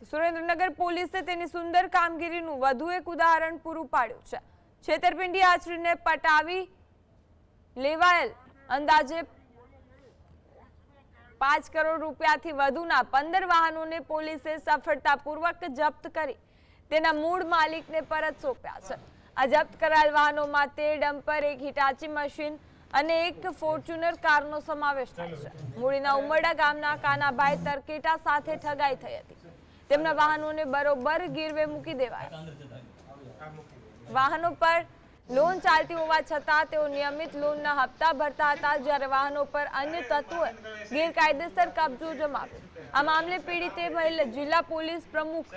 સુરેન્દ્રનગર પોલીસે તેની સુંદર કામગીરીનું વધુ એક ઉદાહરણ પૂરું પાડ્યું છે। છેતરપિંડી આચરીને પટાવી લેવાયેલ અંદાજે 5 કરોડ રૂપિયાથી વધુના 15 વાહનોને પોલીસે સફળતાપૂર્વક જપ્ત કરી તેના મૂળ માલિકને પરત સોંપ્યા છે। આ જપ્ત કરાયેલ વાહનોમાં 13 ડમ્પર, એક હિટાચી મશીન અને એક ફોર્ચ્યુનર કારનો સમાવેશ થાય છે। મૂળીના ઉમરડા ગામના કાનાભાઈ તરકેટા સાથે ઠગાઈ થઈ હતી। તેમના વાહનોને બરોબર ગીરવે મૂકી દેવાયા। વાહનો પર લોન ચાલતી હોવા છતાં તેઓ નિયમિત લોનના હપ્તા ભરતા હતા, જ્યારે વાહનો પર અન્ય તત્વોએ ગેરકાયદેસર કબજો જમાવ્યો। આ મામલે પીડિતે મહિલા જિલ્લા પોલીસ પ્રમુખ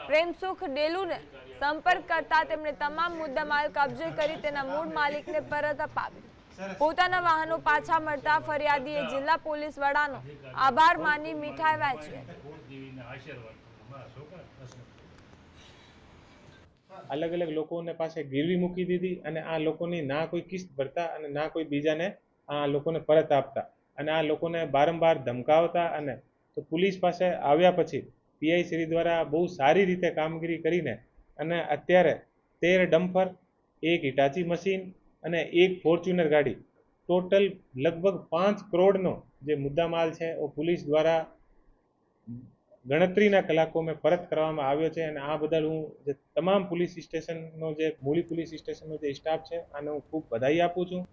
પ્રેમસુખ ડેલુને સંપર્ક કરતા તેમણે તમામ મુદ્દામાલ કબજે કરી તેના મૂળ માલિકને પરત અપાવ્યો। પોતાના વાહનો પાછા મળતા ફરિયાદીએ જિલ્લા પોલીસ વડાનો આભાર માની મીઠાઈ વહેંચી। अलग अलग लोगों પાસે ગીરવી મૂકી દીધી અને આ લોકોની ના કોઈ કિસ્ત ભરતા અને ના કોઈ બીજાને આ લોકોને પરત આપતા અને આ લોકોને વારંવાર ધમકાવતા। અને તો પોલીસ પાસે આવ્યા પછી પીઆઈ શ્રી દ્વારા બહુ સારી રીતે કામગીરી કરીને અને અત્યારે 13 ડમ્પર, એક હિટાચી મશીન અને એક ફોર્ચ્યુનર ગાડી, ટોટલ લગભગ 5 કરોડનો જે મુદ્દામાલ છે એ પોલીસ દ્વારા ગણતરીના કલાકોમાં પરત કરવામાં આવ્યો છે। અને આ બદલ હું જે તમામ પોલીસ સ્ટેશનનો જે મૂળી પોલીસ સ્ટેશનનો જે સ્ટાફ છે આને હું ખૂબ બધાઈ આપું છું।